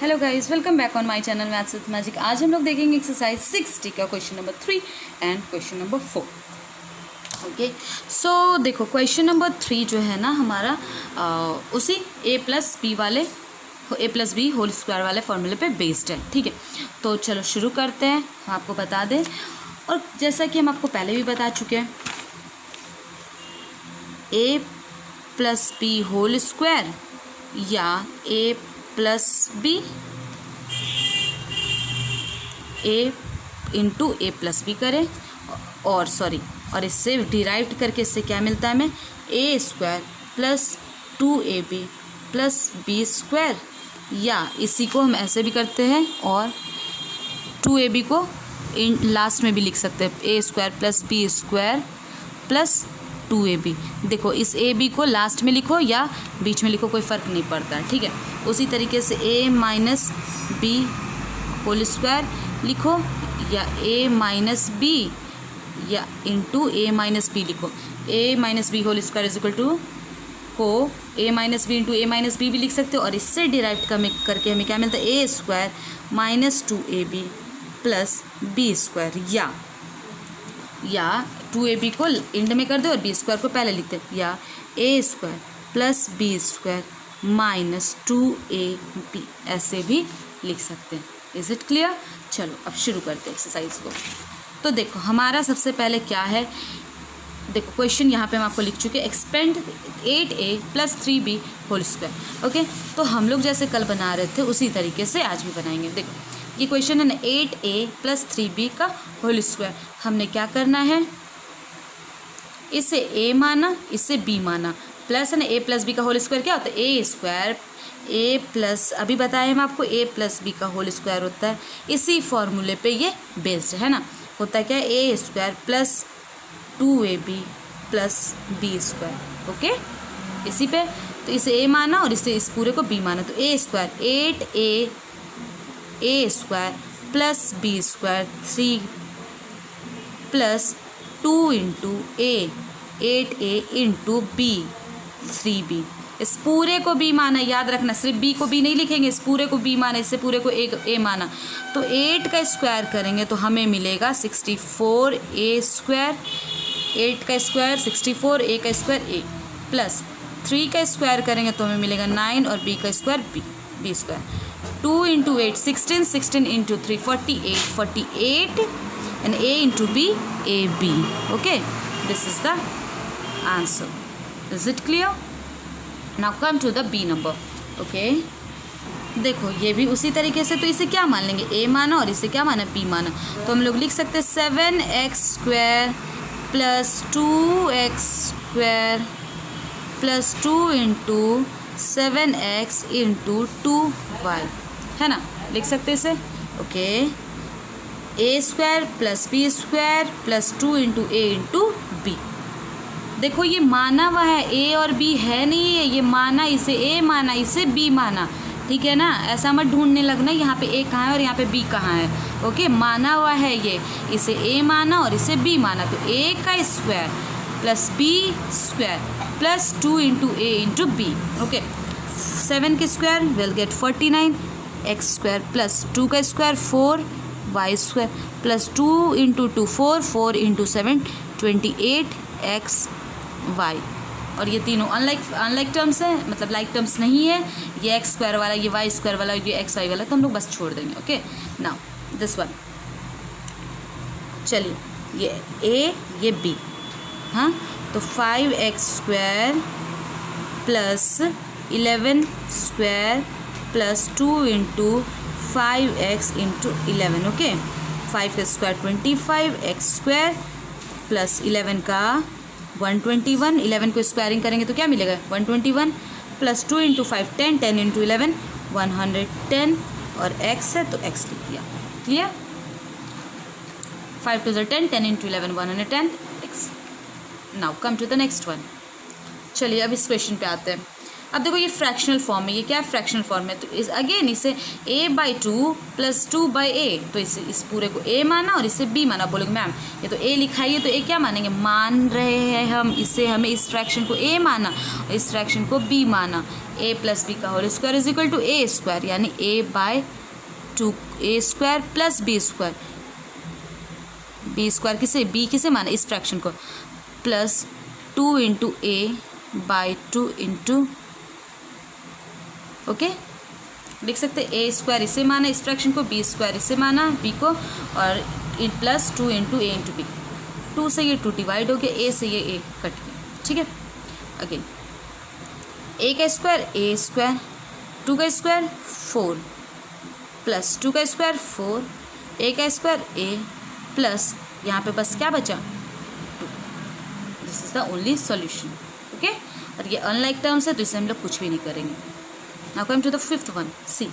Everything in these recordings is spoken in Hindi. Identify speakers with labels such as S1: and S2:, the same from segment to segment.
S1: Hello guys, welcome back on my channel maths with magic. आज हम लोग देखेंगे एक्सरसाइज 60 का question number 3 and question number 4। Okay, so देखो क्वेश्चन नंबर 3 जो है ना हमारा उसी a plus B whole square वाले फॉर्मूले पे बेस्ड है। ठीक है, तो चलो शुरू करते हैं। हम आपको बता दें, और जैसा कि हम आपको पहले भी बता चुके हैं, a plus B whole square या a plus B A into A plus B करें और इससे डिराइव करके इससे क्या मिलता है हमें, A square plus 2ab plus B square, या इसी को हम ऐसे भी करते हैं और 2ab को लास्ट में भी लिख सकते हैं, A square plus B square plus 2ab। देखो इस ए बी को लास्ट में लिखो या बीच में लिखो, कोई फ़र्क नहीं पड़ता है। ठीक है, उसी तरीके से a minus B whole square लिखो या a माइनस बी या इंटू ए माइनस बी लिखो। a minus B whole square is equal to को a minus B into A minus B भी लिख सकते हो, और इससे डिराइव करके हमें क्या मिलता है, A square minus 2ab plus B square, या 2ab को एंड में कर दो और बी स्क्वायर को पहले लिखते हैं, या A square plus B square minus 2ab ऐसे भी लिख सकते हैं। Is it clear? चलो अब शुरू करते हैं एक्सरसाइज को। तो देखो हमारा सबसे पहले क्या है, देखो क्वेश्चन यहाँ पे हम आपको लिख चुके हैं, expand 8a plus 3b whole square. Okay, तो हम लोग जैसे कल बना रहे थे उसी तरीके से आज भी बनाएंगे। देखो ये क्वेश्चन है ना, 8a प्लस 3b का होल स्क्वायर। हमने क्या करना है, इसे a माना, इसे b माना, प्लस है ना a प्लस बी का होल स्क्वायर क्या होता है, ए स्क्वायर a प्लस, अभी बताए हम आपको a प्लस बी का होल स्क्वायर होता है। इसी फॉर्मूले पे ये बेस्ड है ना, होता है क्या, A square plus 2ab plus B square. Okay, इसी पे तो इसे a माना और इसे इस पूरे को b माना, तो a square 8a square plus B square 3 plus 2 into a 8a into B 3b। इस पूरे को b माना, याद रखना सिर्फ b को b नहीं लिखेंगे, इस पूरे को b माना, इससे पूरे को a माना, तो 8 का स्क्वायर करेंगे तो हमें मिलेगा 64a स्क्वायर, 8 का स्क्वायर 64, a का स्क्वायर a प्लस 3 का स्क्वायर करेंगे तो हमें मिलेगा 9 और b का square b square. 2 into 8 16, 16 into 3 48 and a into b ab। okay, this is the answer. Is it clear? Now come to the b number. okay, देखो ये भी उसी तरीके से, तो इसे क्या मान लेंगे, a माना और इसे क्या माना, b माना, तो हम लोग लिख सकते हैं 7x square plus 2x square plus 2 into 7x into 2y, है ना, लिख सकते हैं इसे। Okay, A square plus B square plus 2 into A into B. देखो ये माना हुआ है, ए और बी है नहीं है, ये माना, इसे ए माना, इसे बी माना, ठीक है ना, ऐसा मत ढूंढने लगना यहाँ पे ए कहाँ है और यहाँ पे बी कहाँ है। ओके, माना हुआ है ये, इसे ए माना और इसे बी माना, तो ए का square plus B square plus 2 into A into B. Okay, 7 के स्क्वायर will get 49, X square plus 2 का square 4 Y square plus 2 into 2 4 into 7 28 X Y. और ये तीनों अनलाइक टर्म्स है, मतलब लाइक टर्म्स नहीं है, ये एक्स स्क्वायर वाला, ये वाई स्क्वायर वाला, ये एक्स वाई वाला, तो हम लोग बस छोड़ देंगे। ओके, नाउ दिस वन, चलिए ये ए ये बी, हाँ, तो 5x square plus 11 square plus 2 into 5x into 11। Okay, 5 का स्क्वायर 25, एक्स स्क्वायर प्लस 11 का 121, 11 को स्क्वायरिंग करेंगे तो क्या मिलेगा, 121 प्लस 2 इंटू 5 10, 10 इंटू 11 110, और x है तो x लिख दिया। Clear, 5 2 10, 10 into 11 110 x। Now come to the next one. चलिए अब इस क्वेश्चन पे आते हैं। अब देखो ये फ्रैक्शनल फॉर्म है, ये क्या है फ्रैक्शनल फॉर्म है, तो इस अगेन इसे a/2 + 2/a, तो इस पूरे को a माना और इसे b माना। बोलोगे मैम ये तो a लिखा है, तो a क्या मानेंगे, मान रहे हैं हम इसे, हमें इस फ्रैक्शन को a माना और इस फ्रैक्शन को b माना। a + b का whole square is equal to a², यानी a/2 a² + b², b² किसे, b किसे माना, इस फ्रैक्शन को, प्लस 2 × a/2 × ओके लिख सकते a² इसे माना इस फ्रैक्शन को, b² इसे माना b को, और प्लस 2 × a × b। 2 से ये 2 डिवाइड हो गया, a से ये a कट गया, ठीक है। Again a², 2² 4 plus 2² 4, a² a plus यहाँ पे बस क्या बचा 2। This is the only solution, okay. और ये अनलाइक टर्म्स है तो इसे हम लोग कुछ भी नहीं करेंगे। Now come to the 5th one, C.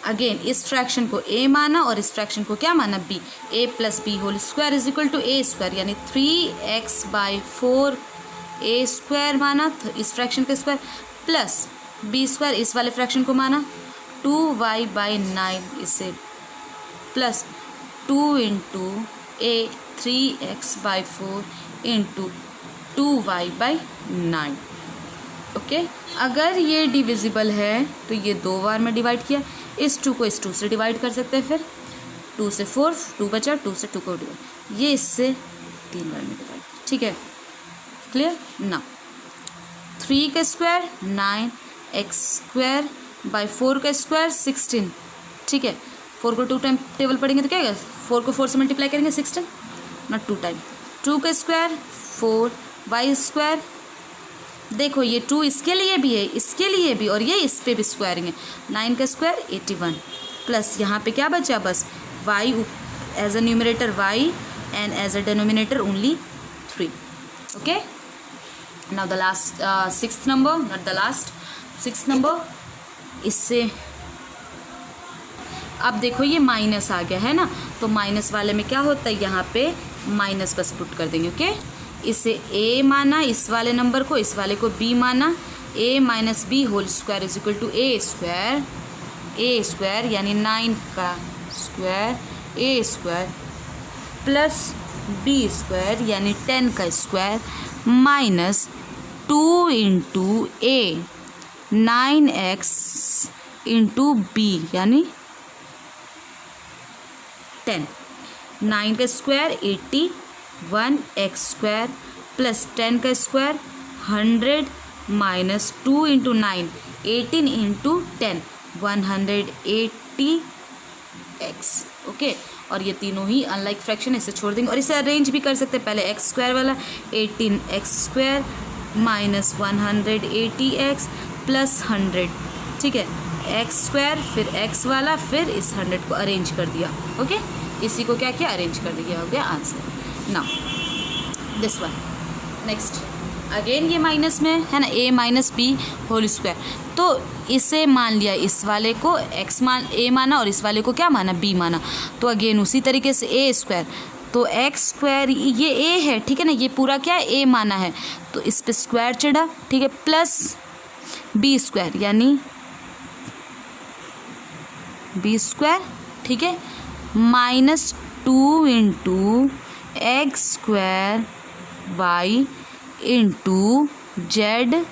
S1: Again इस फ्रैक्शन को a माना और इस फ्रैक्शन को क्या माना, b। a + b whole square is equal to a², यानी 3x/4 a² माना तो इस फ्रैक्शन का स्क्वायर, प्लस b² इस वाले फ्रैक्शन को माना, 2y/9 इसे, plus 2 × a 3x/4 × 2y/9, okay. अगर ये डिविजिबल है तो ये 2 बार में डिवाइड किया, इस 2 को इस 2 से डिवाइड कर सकते हैं, फिर 2 से 4 2 बचा, 2 से 2 को डिवाइड, ये इससे 3 बार में डिवाइड, ठीक है, क्लियर ना। 3² 9 x² / 4² 16, ठीक है। 4 को 2 टाइम टेबल पढ़ेंगे तो क्या होगा, 4 को 4 से मल्टीप्लाई करेंगे 16, ना 2 टाइम, 2² 4 y², देखो ये 2 इसके लिए भी है, इसके लिए भी, और ये इस पे भी स्क्वायरिंग है, 9² 81, प्लस यहाँ पे क्या बचा, बस y as a numerator y and as a denominator only 3, okay. Now the last 6th number, not the last, 6th number, इससे अब देखो ये माइनस आ गया है ना, तो माइनस वाले में क्या होता है, यहाँ पे माइनस बस पुट कर देंगे, ओके। इसे a माना इस वाले नंबर को, इस वाले को b माना, a - b whole square is equal to a², यानी 9 का स्क्वायर a² प्लस b² यानी 10 का square minus 2 × a 9x × b यानी 10, 9 का स्क्वायर 81 x² प्लस 10 का स्क्वायर 100 माइनस 2 × 9 18 × 10 180 x, ओके। और ये तीनों ही अनलाइक फ्रैक्शन, इसे छोड़ देंगे और इसे अरेंज भी कर सकते हैं। पहले x² वाला 18x² माइनस 180x प्लस 100, ठीक है, x² फिर x वाला फिर इस 100 को अरेंज कर दिया, ओके। इसी को क्या किया, अरेंज कर दिया, हो गया answer. Now this one, next again ये माइनस में है ना, a - b होल स्क्वायर, तो इसे मान लिया, इस वाले को a माना और इस वाले को क्या माना, b माना, तो अगेन उसी तरीके से a², तो x² ये a है, ठीक है ना, ये पूरा क्या है a माना है, तो इस पे स्क्वायर चढ़ा, ठीक है, प्लस b² यानी b², ठीक है, minus 2 × x² y × zy²,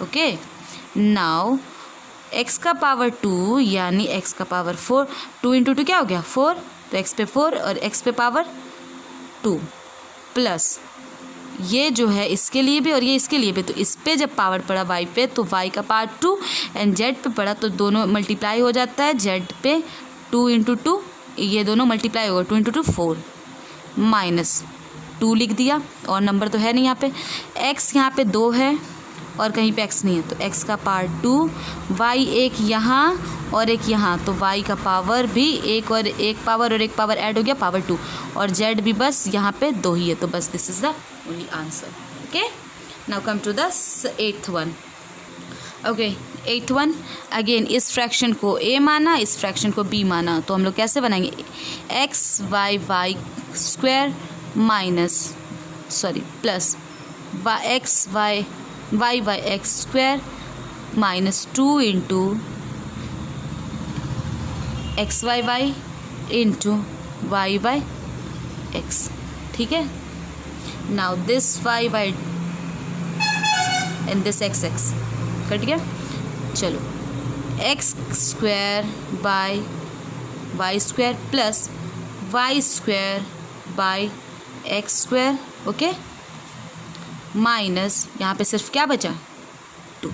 S1: okay. Now x का पावर 2 यानी x का पावर 4, 2 × 2 क्या हो गया 4, तो x पे 4 और x पे पावर 2 प्लस ये जो है इसके लिए भी और ये इसके लिए भी, तो इस पे जब पावर पड़ा y पे तो y का पावर 2 एंड z पे पड़ा तो दोनों मल्टीप्लाई हो जाता है, z पे 2 × 2 ये दोनों मल्टीप्लाई होगा, 2 × 2 4 माइनस 2 लिख दिया, और नंबर तो है नहीं यहाँ पे, x यहाँ पे 2 है और कहीं पे x नहीं है, तो x का पावर 2, y एक यहाँ और एक यहाँ, तो y का पावर भी एक और एक पावर ऐड हो गया पावर 2, और z भी बस यहाँ पे 2 ही है, तो बस this is the only answer, okay. Now come to the 8th one, okay. 8th one again इस फ्रैक्शन को a माना, इस फ्रैक्शन को b माना, तो हम लोग कैसे बनाएंगे, x y² minus plus X Y Y by X square minus 2 into X Y Y into Y by X, ठीक है। Now this Y Y and this X X cut गया। चलो X square by Y square plus Y square by X square, okay, minus यहाँ पे सिर्फ क्या बचा 2,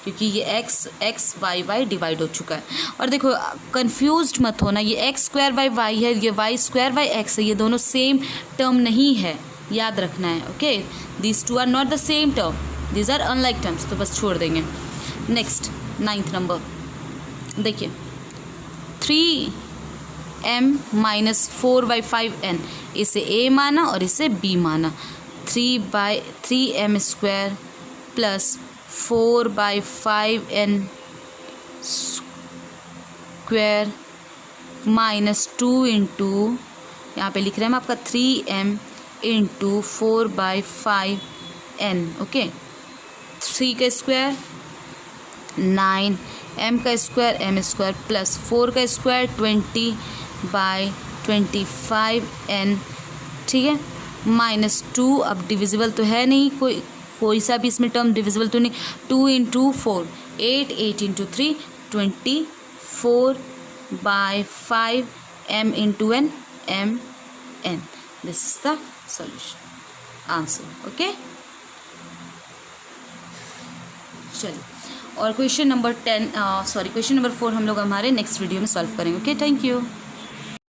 S1: क्योंकि ये एक्स वाई वाई डिवाइड हो चुका है। और देखो कंफ्यूज्ड मत होना, ये एक्स स्क्वायर बाई वाई है, ये वाई स्क्वायर बाई एक्स है, ये दोनों सेम टर्म नहीं है, याद रखना है, okay. These two are not the same term, these are unlike terms, तो बस छोड़ देंगे। नेक्स्ट 9th नंबर देखिए, 3m माइनस 4/5n, इसे a माना और इसे b माना। 3m square plus 4/5n square minus 2 into, यहाँ पे लिख रहे हैं हम आपका 3m इंटू 4/5n, ओके। 3 का स्क्वायर 9, m का स्क्वायर m स्क्वायर प्लस 4 का स्क्वायर 20/25n, ठीक है, माइनस 2। अब डिविजिबल तो है नहीं, कोई सा भी इसमें टर्म डिविजिबल तो नहीं। 2 into 4 8, 8 into 3 24/5 m into n m n, this is the solution answer, okay. चलिए, और क्वेश्चन नंबर 4 हम लोग हमारे नेक्स्ट वीडियो में सॉल्व करेंगे, ओके। Thank you.